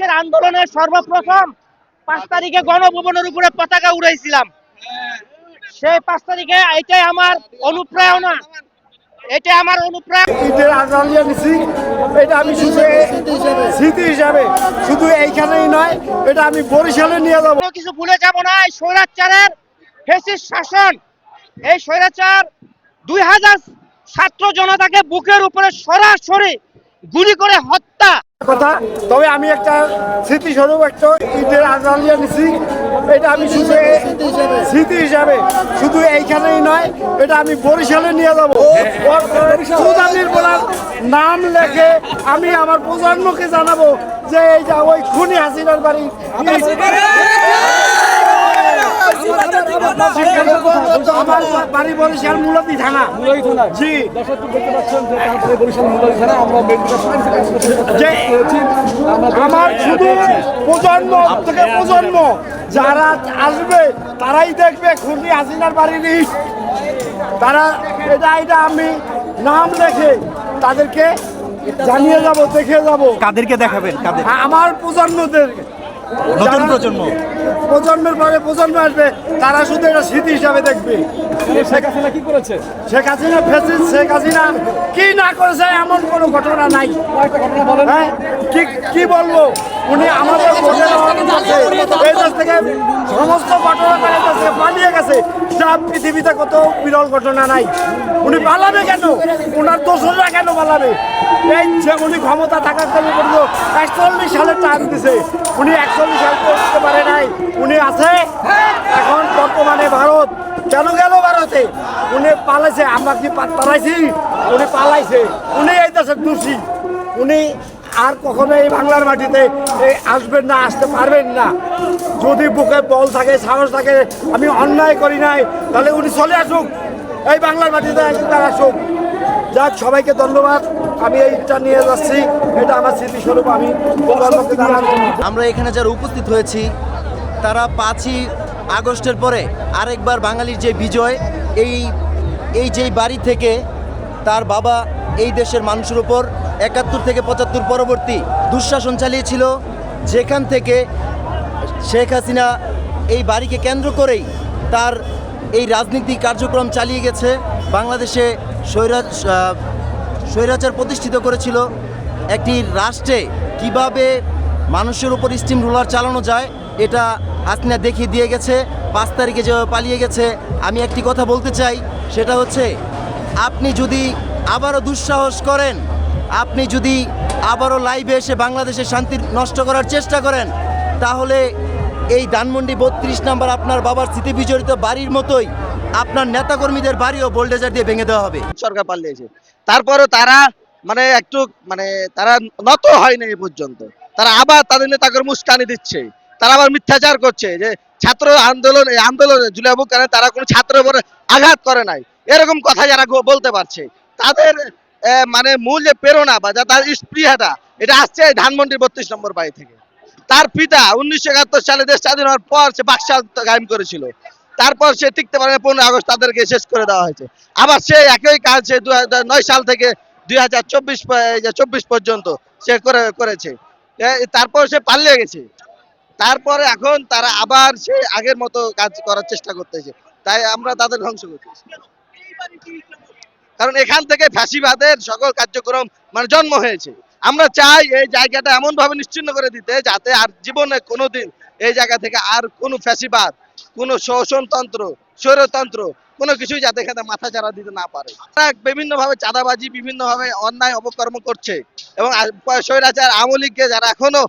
আন্দোলনের সর্বপ্রথম 5 তারিখে গণভবনের উপরে পতাকা উড়াইছিলাম। সেই 5 তারিখে এটাই আমার অনুপ্রেরণা, এটাই আমার অনুপ্রেরণা। ঈদের আজান নিছি, এটা আমি শুধু স্মৃতি হিসাবে শুধু এইখানেই নয়, এটা আমি বরিশালে নিয়ে যাবো। কোনো কিছু ভুলে যাব না। এই স্বৈরাচারের ফ্যাসিস্ট শাসন, এই স্বৈরাচার 2000 ছাত্র জনতাকে বুকের উপরে সরাসরি গুলি করে হত্যা কথা। তবে আমি একটা স্মৃতিস্বরূপ একটা ঈদের আজান নিছি, এটা আমি শুধু স্মৃতি হিসাবে শুধু এইখানেই নয়, এটা আমি বরিশালে নিয়ে যাবো। সুদানির বলার নাম লেখে আমি আমার প্রজন্মকে জানাবো যে এই যে ওই খুনি হাসিনার বাড়ি। আমার বাড়ি বরিশাল মুলাদি থানা। জি, আমার শুধু প্রজন্ম থেকে প্রজন্ম যারা আসবে তারাই দেখবে খুনি হাসিনার বাড়ির ইট। তারা এটা আমি নাম লেখে তাদেরকে জানিয়ে যাব, দেখে যাব। কাদেরকে দেখাবেন? আমার প্রজন্মদের, নতুন প্রজন্ম, প্রজন্মের পরে প্রজন্ম আসবে, তারা শুধু এটা স্মৃতি হিসাবে দেখবে। শেখ হাসিনা কি করেছে? শেখ হাসিনা ফ্যাসিস্ট, শেখ হাসিনা কি না করেছে এমন কোনো ঘটনা নাই। হ্যাঁ, কি বলবো, উনি আমাদের এই দেশ থেকে সমস্ত ঘটনা করে গেছে, পালিয়ে গেছে। যা পৃথিবীতে কত বিরল ঘটনা নাই। উনি পালাবে কেন? ওনার দোষরা কেন পালাবে? এই যে উনি ক্ষমতা থাকার জন্য 41 সালে টাইম দিছে, উনি 41 সাল করতে পারে নাই। উনি আছে এখন বর্তমানে ভারত। কেন গেল ভারতে? উনি পালাইছে, আমরা কি পালাইছি? উনি পালাইছে, উনি এই দেশের দোষী। উনি আর কখনো এই বাংলার মাটিতে আসবেন না, আসতে পারবেন না। যদি বুকে বল থাকে, সাহস থাকে, আমি অন্যায় করি নাই, তাহলে উনি চলে আসুক, এই বাংলার মাটিতে আসুক। যাক, সবাইকে ধন্যবাদ। আমি এইটা নিয়ে যাচ্ছি, এটা আমার স্মৃতিস্বরূপ। আমি আমরা এখানে যারা উপস্থিত হয়েছি তারা 5ই আগস্টের পরে আরেকবার বাঙালির যে বিজয়, এই যেই বাড়ি থেকে তার বাবা এই দেশের মানুষের উপর 71 থেকে 75 পরবর্তী দুঃশাসন চালিয়েছিল, যেখান থেকে শেখ হাসিনা এই বাড়িকে কেন্দ্র করেই তার এই রাজনীতিক কার্যক্রম চালিয়ে গেছে। বাংলাদেশে স্বৈরাচার প্রতিষ্ঠিত করেছিল। একটি রাষ্ট্রে কিভাবে মানুষের উপর স্টিম রোলার চালানো যায় এটা হাসিনা দেখিয়ে দিয়ে গেছে। 5 তারিখে যে পালিয়ে গেছে, আমি একটি কথা বলতে চাই, সেটা হচ্ছে আপনি যদি আবারও দুঃসাহস করেন, আপনি যদি আবারও লাইভে এসে বাংলাদেশের শান্তি নষ্ট করার চেষ্টা করেন, তাহলে এই ধানমন্ডি 32 নম্বর আপনার বাবার স্মৃতি বিজড়িত বাড়ির মতোই আপনার নেতাকর্মীদের বাড়িও বোল্ডেজার দিয়ে ভেঙে দেওয়া হবে। সরকার পালিয়েছে, তারপরও তারা তারা নত হয়নি এ পর্যন্ত। তারা আবার তাদের নেতাকর্মী উস্কানি দিচ্ছে, তারা আবার মিথ্যাচার করছে যে ছাত্র আন্দোলনে জুলাই অভ্যুত্থানে তারা কোনো ছাত্রের উপরে আঘাত করে নাই, এরকম কথা যারা বলতে পারছে, তাদের মূল যে প্রেরণা বা তার স্পৃহাটা, এটা আসছে ধানমন্ডির 32 নম্বর বাড়ি থেকে। তার পিতা 1971 সালে দেশ স্বাধীন হওয়ার পর সে বাকশাল কায়েম করেছিল, তারপর সে টিকতে পারে 15 আগস্ট তাদেরকে শেষ করে দেওয়া হয়েছে। আবার সে একই কাজ সে 2009 সাল থেকে 2024 পর্যন্ত সে করেছে। তারপর সে পালিয়ে গেছে, তারপরে এখন তারা আবার সে আগের মতো কাজ করার চেষ্টা করতেছে। তাই আমরা তাদের ধ্বংস করতেছি, কারণ এখান থেকে ফ্যাসিবাদের সকল কার্যক্রম জন্ম হয়েছে। আমরা চাই এই জায়গাটা এমন ভাবে নিশ্চিহ্ন করে দিতে, যাতে আর জীবনে কোনোদিন এই জায়গা থেকে আর কোনো ফ্যাসিবাদ, কোনো শোষণতন্ত্র, স্বৈরতন্ত্র কোনো কিছুই যাতে এখানে মাথা চাড়া দিতে না পারে। তারা বিভিন্নভাবে চাঁদাবাজি, বিভিন্নভাবে অন্যায় অপকর্ম করছে, এবং স্বৈরাচার আওয়ামী লীগকে যারা এখনো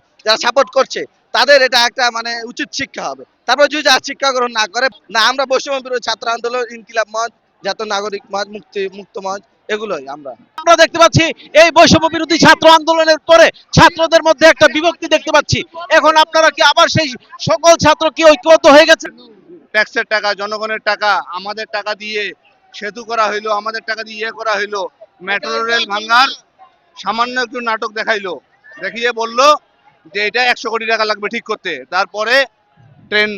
সাপোর্ট করছে, তাদের এটা একটা উচিত শিক্ষা হবে। তারপর যদি শিক্ষা গ্রহণ না করে, না আমরা বৈষম্য বিরোধী ছাত্র আন্দোলন, ইনকিলাব মঞ্চ, জাতীয় নাগরিক মঞ্চ, মুক্ত মঞ্চ, এগুলোই আমরা দেখতে পাচ্ছি। এই বৈষম্য বিরোধী ছাত্র আন্দোলনের পরে ছাত্রদের মধ্যে একটা বিভক্তি দেখতে পাচ্ছি। এখন আপনারা কি আবার সেই সকল ছাত্র কি ঐক্যবদ্ধ হয়ে গেছে? ট্যাক্সের টাকা, জনগণের টাকা, আমাদের টাকা দিয়ে সেতু করা হইলো, আমাদের টাকা দিয়ে করা হইলো, মেট্রো রেল ভাঙার সামান্য একটু নাটক দেখাইলো, দেখিয়ে বললো যে এটা 100 কোটি টাকা লাগবে ঠিক করতে, তারপরে ট্রেন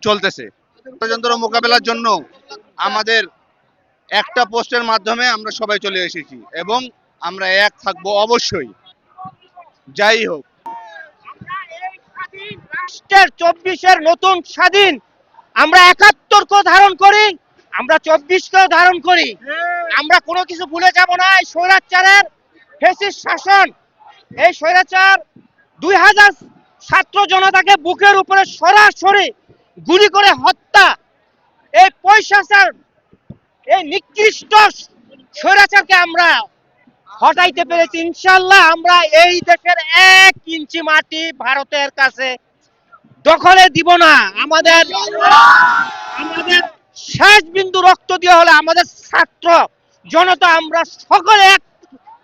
চলতেছে। ষড়যন্ত্র মোকাবেলার জন্য আমাদের একটা পোস্টের মাধ্যমে আমরা সবাই চলে এসেছি, এবং আমরা এক থাকবো অবশ্যই, যাই হোক। রাষ্ট্রের 24-এর নতুন স্বাধীন আমরা 71-কেও ধারণ করি, আমরা 24-কেও ধারণ করি। আমরা কোনো কিছু ভুলে যাব না। এই স্বৈরাচারের ফ্যাসিস্ট শাসন, এই স্বৈরাচার 2000 ছাত্র জনতাকে বুকের উপরে সরাসরি গুলি করে হত্যা, এই পয়সাচার, এই নিকৃষ্ট স্বৈরাচারকে আমরা হটাইতে পেরেছি। ইনশাল্লাহ আমরা এই দেশের 1 ইঞ্চি মাটি ভারতের কাছে দখলে দিব না। আমাদের শেষ বিন্দু রক্ত দিয়ে হলে আমাদের ছাত্র জনতা আমরা সকলে এক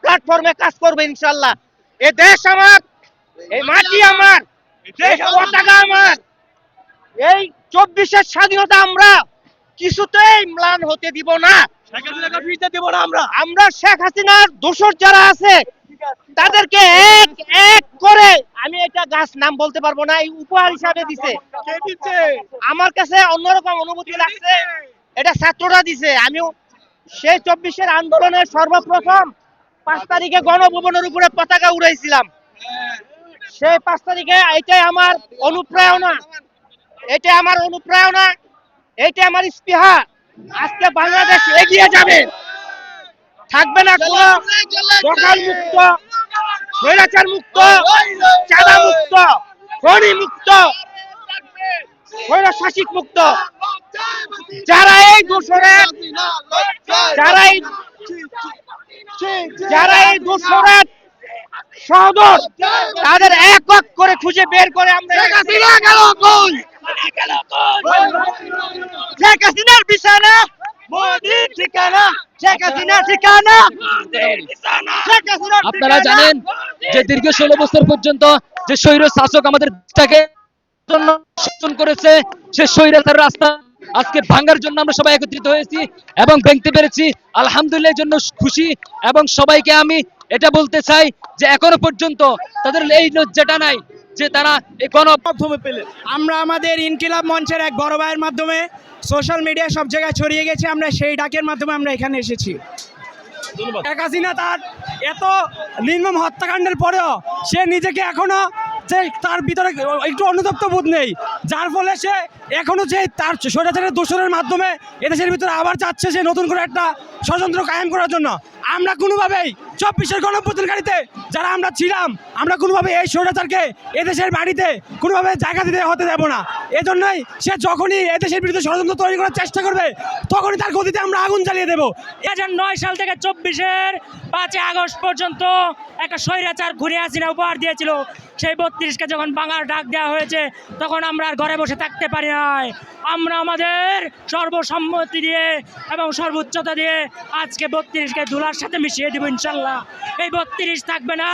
প্ল্যাটফর্মে কাজ করবো ইনশাল্লাহ। এ দেশ আমার, এই মাটি আমার, এই পতাকা আমার, এই 24-এর স্বাধীনতা আমরা কিছুতেই ম্লান হতে দিব না। আমরা শেখ হাসিনার দোসর যারা আছে তাদেরকে এক এক করে, আমি এটা গাছ নাম বলতে পারবো না, এই উপহার হিসাবে দিছে। আমার কাছে অন্যরকম অনুভূতি লাগছে, এটা ছাত্ররা দিছে। আমিও সেই 24-এর আন্দোলনের সর্বপ্রথম 5 তারিখে গণভবনের উপরে পতাকা উড়াইছিলাম। সেই 5 তারিখে এটাই আমার অনুপ্রেরণা, এটা আমার অনুপ্রেরণা, এটা আমার স্পৃহা। আজকে বাংলাদেশ এগিয়ে যাবে, থাকবে না কোনো দখল মুক্ত, স্বৈরাচার মুক্ত, চাঁদা মুক্ত, খনি মুক্ত, স্বৈরশাসিক মুক্ত। যারা এই দোষরের সহদর, তাদের এক এক করে খুঁজে বের করে আমরা শেখ হাসিনার বিছানা মোদির ঠিকানা, শেখ হাসিনার ঠিকানা শেখ হাসিনার। আপনারা জানেন যে দীর্ঘ 16 বছর পর্যন্ত যে স্বৈর শাসক আমাদের দেশটাকে শাসন করেছে, সে স্বৈরাচার রাস্তা আজকে ভাঙার জন্য আমরা সবাই একত্রিত হয়েছি এবং ভেঙতে পেরেছি। আলহামদুলিল্লাহ, এর জন্য খুশি। এবং সবাইকে আমি এটা বলতে চাই যে এখনো পর্যন্ত তাদের এই লজ্জাটা নাই যে তারা এই গণমাধ্যমে পেলে। আমরা আমাদের ইনকিলাব মঞ্চের এক বড় ভাইয়ের মাধ্যমে সোশ্যাল মিডিয়া সব জায়গায় ছড়িয়ে গেছে, আমরা সেই ডাকের মাধ্যমে আমরা এখানে এসেছি। শেখ হাসিনা তার এত নির্মম হত্যাকাণ্ডের পরেও সে নিজেকে এখনো যে তার ভিতরে একটু অনুতপ্ত বোধ নেই, যার ফলে সে এখনো যে তার স্বৈরাচারের দোষরের মাধ্যমে এদেশের ভিতরে আবার চাচ্ছে সে নতুন করে একটা ষড়যন্ত্র কায়েম করার জন্য। আমরা কোনোভাবেই 24-এর গণঅভ্যুত্থানকারীতে যারা আমরা ছিলাম, আমরা কোনোভাবে এই স্বৈরাচারকে এদেশের বাড়িতে কোনোভাবে জায়গা দিতে হতে দেব না। এজন্যই সে যখনই এদেশের বিরুদ্ধে ষড়যন্ত্র তৈরি করার চেষ্টা করবে, তখনই তার গতিতে আমরা আগুন জ্বালিয়ে দেবো। 2009 সাল থেকে 24-এর 5 আগস্ট পর্যন্ত একটা স্বৈরাচার ঘুরে হাসিনা উপহার দিয়েছিল। সেই 32-কে যখন বাংলার ডাক দেওয়া হয়েছে, তখন আমরা আর ঘরে বসে থাকতে পারি নাই। আমরা আমাদের সর্বসম্মতি দিয়ে এবং সর্বোচ্চতা দিয়ে আজকে 32-কে ধুলার সাথে মিশিয়ে দেবো ইনশাল্লাহ। এই 32 থাকবে না।